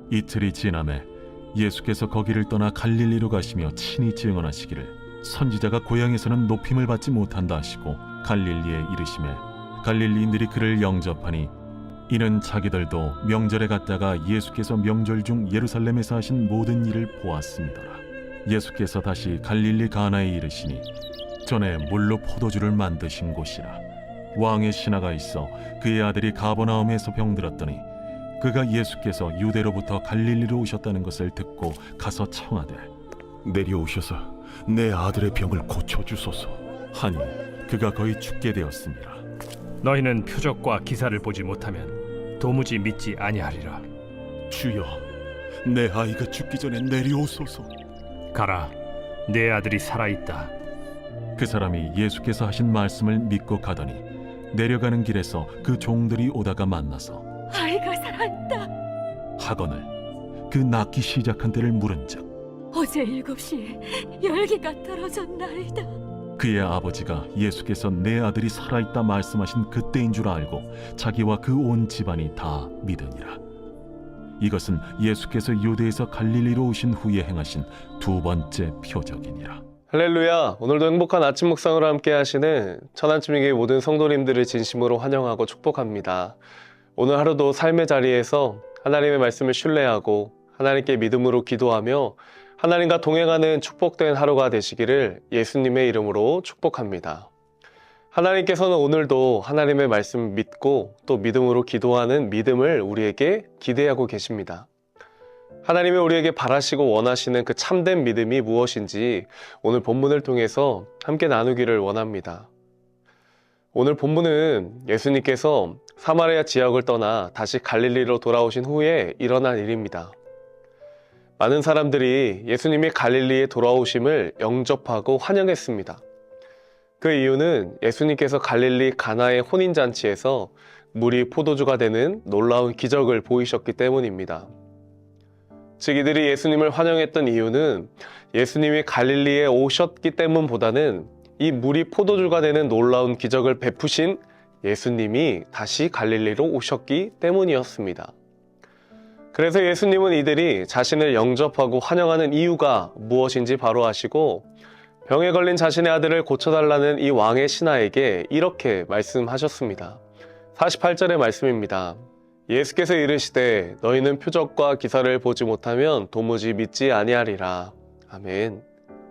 이틀이 지남에 예수께서 거기를 떠나 갈릴리로 가시며 친히 증언하시기를 선지자가 고향에서는 높임을 받지 못한다 하시고 갈릴리에 이르시매 갈릴리인들이 그를 영접하니 이는 자기들도 명절에 갔다가 예수께서 명절 중 예루살렘에서 하신 모든 일을 보았음이더라. 예수께서 다시 갈릴리 가나에 이르시니 전에 물로 포도주를 만드신 곳이라. 왕의 신하가 있어 그의 아들이 가버나움에서 병들었더니 그가 예수께서 유대로부터 갈릴리로 오셨다는 것을 듣고 가서 청하되 내려오셔서 내 아들의 병을 고쳐주소서. 하니 그가 거의 죽게 되었습니다. 너희는 표적과 기사를 보지 못하면 도무지 믿지 아니하리라. 주여, 내 아이가 죽기 전에 내려오소서. 가라, 내 아들이 살아있다. 그 사람이 예수께서 하신 말씀을 믿고 가더니 내려가는 길에서 그 종들이 오다가 만나서 아이가 살아있다. 하거늘 그 낳기 시작한 때를 물은즉 어제 7시에 열기가 떨어졌나이다. 그의 아버지가 예수께서 내 아들이 살아있다 말씀하신 그때인 줄 알고 자기와 그 온 집안이 다 믿으니라. 이것은 예수께서 유대에서 갈릴리로 오신 후에 행하신 두 번째 표적이니라. 할렐루야. 오늘도 행복한 아침 묵상으로 함께 하시는 천안주민교회 모든 성도님들을 진심으로 환영하고 축복합니다. 오늘 하루도 삶의 자리에서 하나님의 말씀을 신뢰하고 하나님께 믿음으로 기도하며 하나님과 동행하는 축복된 하루가 되시기를 예수님의 이름으로 축복합니다. 하나님께서는 오늘도 하나님의 말씀을 믿고 또 믿음으로 기도하는 믿음을 우리에게 기대하고 계십니다. 하나님이 우리에게 바라시고 원하시는 그 참된 믿음이 무엇인지 오늘 본문을 통해서 함께 나누기를 원합니다. 오늘 본문은 예수님께서 사마리아 지역을 떠나 다시 갈릴리로 돌아오신 후에 일어난 일입니다. 많은 사람들이 예수님이 갈릴리에 돌아오심을 영접하고 환영했습니다. 그 이유는 예수님께서 갈릴리 가나의 혼인잔치에서 물이 포도주가 되는 놀라운 기적을 보이셨기 때문입니다. 즉 이들이 예수님을 환영했던 이유는 예수님이 갈릴리에 오셨기 때문보다는 이 물이 포도주가 되는 놀라운 기적을 베푸신 예수님이 다시 갈릴리로 오셨기 때문이었습니다. 그래서 예수님은 이들이 자신을 영접하고 환영하는 이유가 무엇인지 바로 아시고 병에 걸린 자신의 아들을 고쳐달라는 이 왕의 신하에게 이렇게 말씀하셨습니다. 48절의 말씀입니다. 예수께서 이르시되 너희는 표적과 기사를 보지 못하면 도무지 믿지 아니하리라. 아멘.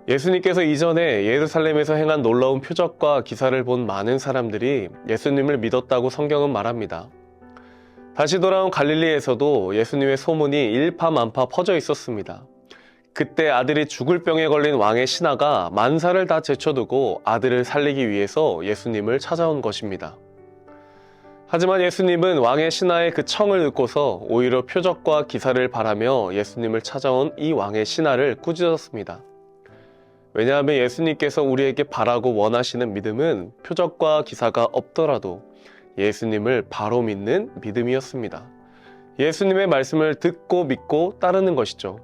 예수님께서 이전에 예루살렘에서 행한 놀라운 표적과 기사를 본 많은 사람들이 예수님을 믿었다고 성경은 말합니다. 다시 돌아온 갈릴리에서도 예수님의 소문이 일파만파 퍼져 있었습니다. 그때 아들이 죽을 병에 걸린 왕의 신하가 만사를 다 제쳐두고 아들을 살리기 위해서 예수님을 찾아온 것입니다. 하지만 예수님은 왕의 신하의 그 청을 듣고서 오히려 표적과 기사를 바라며 예수님을 찾아온 이 왕의 신하를 꾸짖었습니다. 왜냐하면 예수님께서 우리에게 바라고 원하시는 믿음은 표적과 기사가 없더라도 예수님을 바로 믿는 믿음이었습니다. 예수님의 말씀을 듣고 믿고 따르는 것이죠.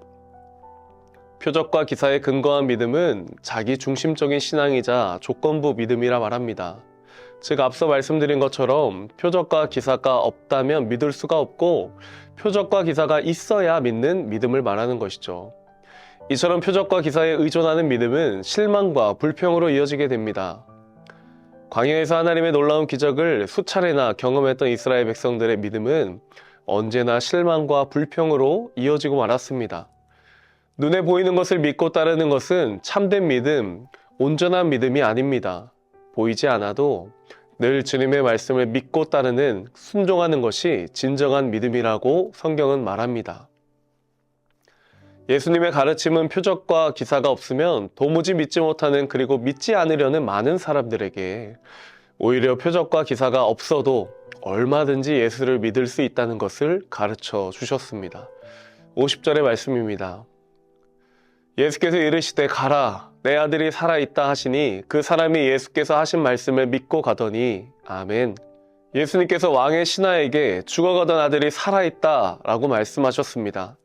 표적과 기사에 근거한 믿음은 자기 중심적인 신앙이자 조건부 믿음이라 말합니다. 즉 앞서 말씀드린 것처럼 표적과 기사가 없다면 믿을 수가 없고 표적과 기사가 있어야 믿는 믿음을 말하는 것이죠. 이처럼 표적과 기사에 의존하는 믿음은 실망과 불평으로 이어지게 됩니다. 광야에서 하나님의 놀라운 기적을 수차례나 경험했던 이스라엘 백성들의 믿음은 언제나 실망과 불평으로 이어지고 말았습니다. 눈에 보이는 것을 믿고 따르는 것은 참된 믿음, 온전한 믿음이 아닙니다. 보이지 않아도 늘 주님의 말씀을 믿고 따르는 순종하는 것이 진정한 믿음이라고 성경은 말합니다. 예수님의 가르침은 표적과 기사가 없으면 도무지 믿지 못하는 그리고 믿지 않으려는 많은 사람들에게 오히려 표적과 기사가 없어도 얼마든지 예수를 믿을 수 있다는 것을 가르쳐 주셨습니다. 50절의 말씀입니다. 예수께서 이르시되 가라 내 아들이 살아있다 하시니 그 사람이 예수께서 하신 말씀을 믿고 가더니 아멘. 예수님께서 왕의 신하에게 죽어가던 아들이 살아있다 라고 말씀하셨습니다.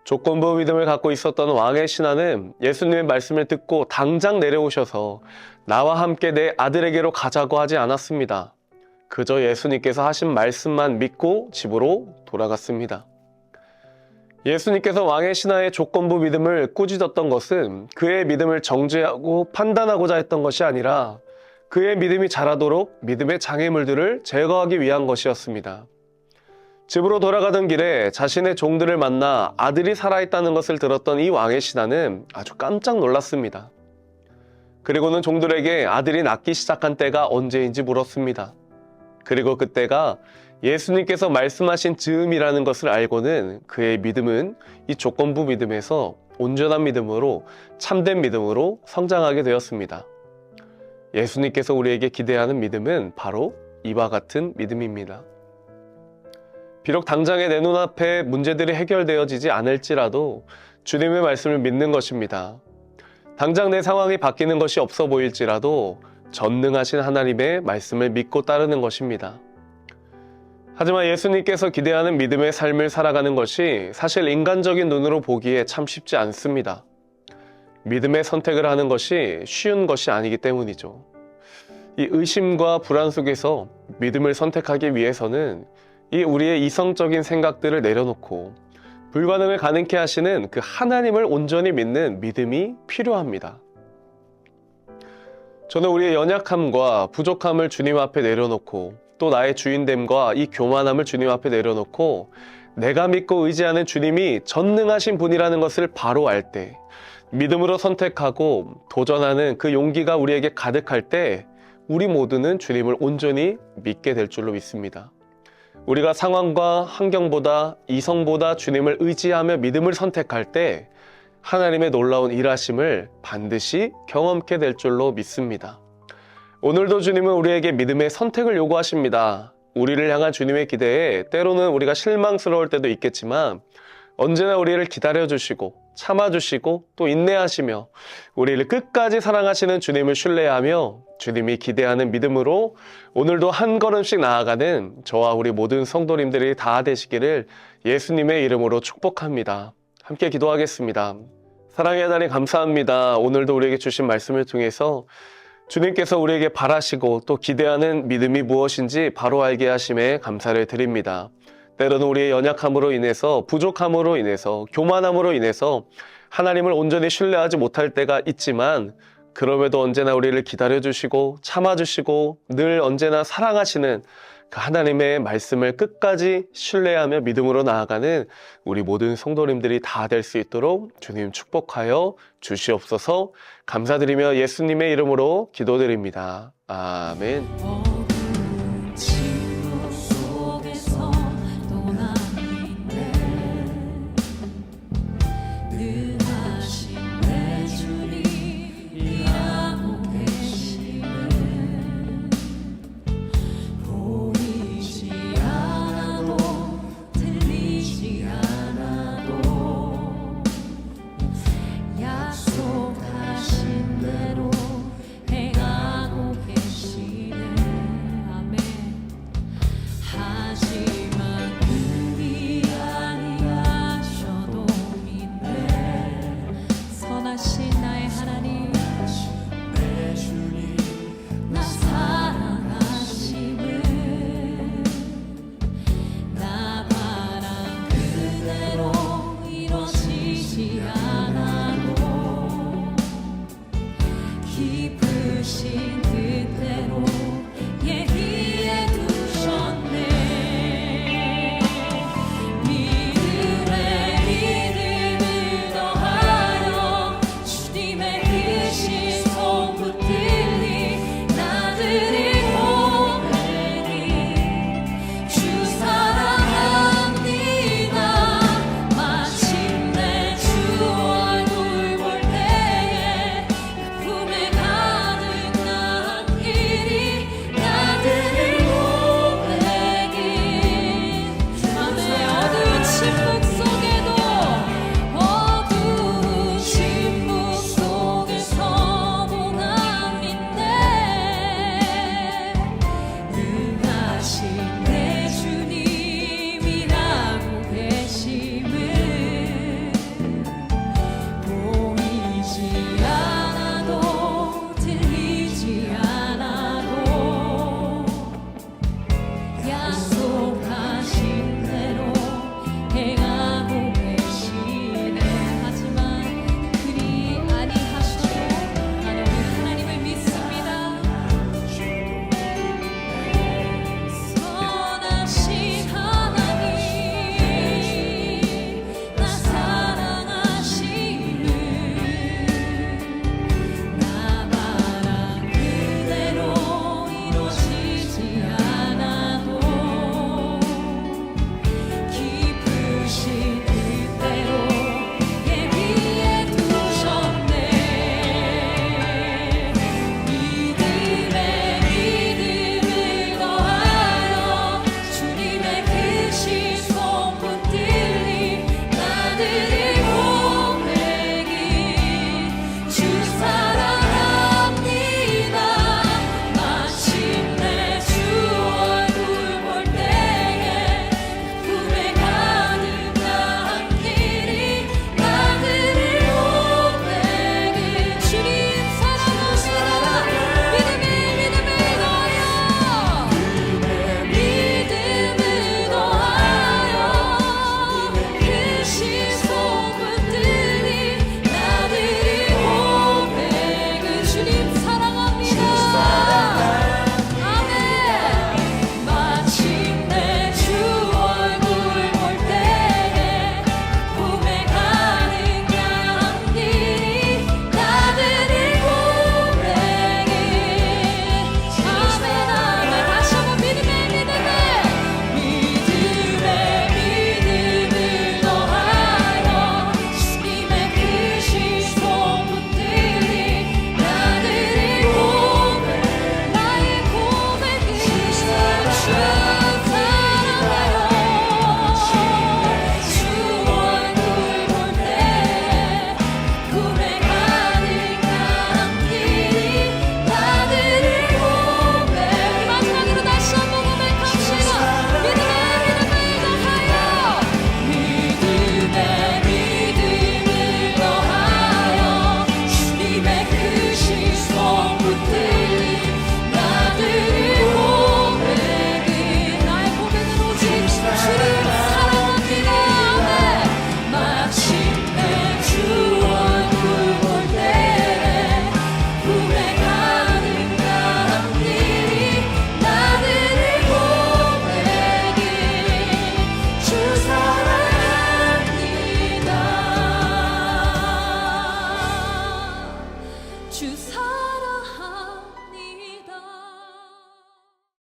조건부 믿음을 갖고 있었던 왕의 신하는 예수님의 말씀을 듣고 당장 내려오셔서 나와 함께 내 아들에게로 가자고 하지 않았습니다. 그저 예수님께서 하신 말씀만 믿고 집으로 돌아갔습니다. 예수님께서 왕의 신하의 조건부 믿음을 꾸짖었던 것은 그의 믿음을 정죄하고 판단하고자 했던 것이 아니라 그의 믿음이 자라도록 믿음의 장애물들을 제거하기 위한 것이었습니다. 집으로 돌아가던 길에 자신의 종들을 만나 아들이 살아있다는 것을 들었던 이 왕의 신하는 아주 깜짝 놀랐습니다. 그리고는 종들에게 아들이 낳기 시작한 때가 언제인지 물었습니다. 그리고 그때가 예수님께서 말씀하신 즈음이라는 것을 알고는 그의 믿음은 이 조건부 믿음에서 온전한 믿음으로, 참된 믿음으로 성장하게 되었습니다. 예수님께서 우리에게 기대하는 믿음은 바로 이와 같은 믿음입니다. 비록 당장에 내 눈앞에 문제들이 해결되어지지 않을지라도 주님의 말씀을 믿는 것입니다. 당장 내 상황이 바뀌는 것이 없어 보일지라도 전능하신 하나님의 말씀을 믿고 따르는 것입니다. 하지만 예수님께서 기대하는 믿음의 삶을 살아가는 것이 사실 인간적인 눈으로 보기에 참 쉽지 않습니다. 믿음의 선택을 하는 것이 쉬운 것이 아니기 때문이죠. 이 의심과 불안 속에서 믿음을 선택하기 위해서는 이 우리의 이성적인 생각들을 내려놓고 불가능을 가능케 하시는 그 하나님을 온전히 믿는 믿음이 필요합니다. 저는 우리의 연약함과 부족함을 주님 앞에 내려놓고 또 나의 주인됨과 이 교만함을 주님 앞에 내려놓고 내가 믿고 의지하는 주님이 전능하신 분이라는 것을 바로 알 때, 믿음으로 선택하고 도전하는 그 용기가 우리에게 가득할 때 우리 모두는 주님을 온전히 믿게 될 줄로 믿습니다. 우리가 상황과 환경보다 이성보다 주님을 의지하며 믿음을 선택할 때 하나님의 놀라운 일하심을 반드시 경험케 될 줄로 믿습니다. 오늘도 주님은 우리에게 믿음의 선택을 요구하십니다. 우리를 향한 주님의 기대에 때로는 우리가 실망스러울 때도 있겠지만 언제나 우리를 기다려주시고 참아주시고 또 인내하시며 우리를 끝까지 사랑하시는 주님을 신뢰하며 주님이 기대하는 믿음으로 오늘도 한 걸음씩 나아가는 저와 우리 모든 성도님들이 다 되시기를 예수님의 이름으로 축복합니다. 함께 기도하겠습니다. 사랑의 하나님 감사합니다. 오늘도 우리에게 주신 말씀을 통해서 주님께서 우리에게 바라시고 또 기대하는 믿음이 무엇인지 바로 알게 하심에 감사를 드립니다. 때로는 우리의 연약함으로 인해서, 부족함으로 인해서, 교만함으로 인해서 하나님을 온전히 신뢰하지 못할 때가 있지만 그럼에도 언제나 우리를 기다려주시고 참아주시고 늘 언제나 사랑하시는 그 하나님의 말씀을 끝까지 신뢰하며 믿음으로 나아가는 우리 모든 성도님들이 다 될 수 있도록 주님 축복하여 주시옵소서. 감사드리며 예수님의 이름으로 기도드립니다. 아멘.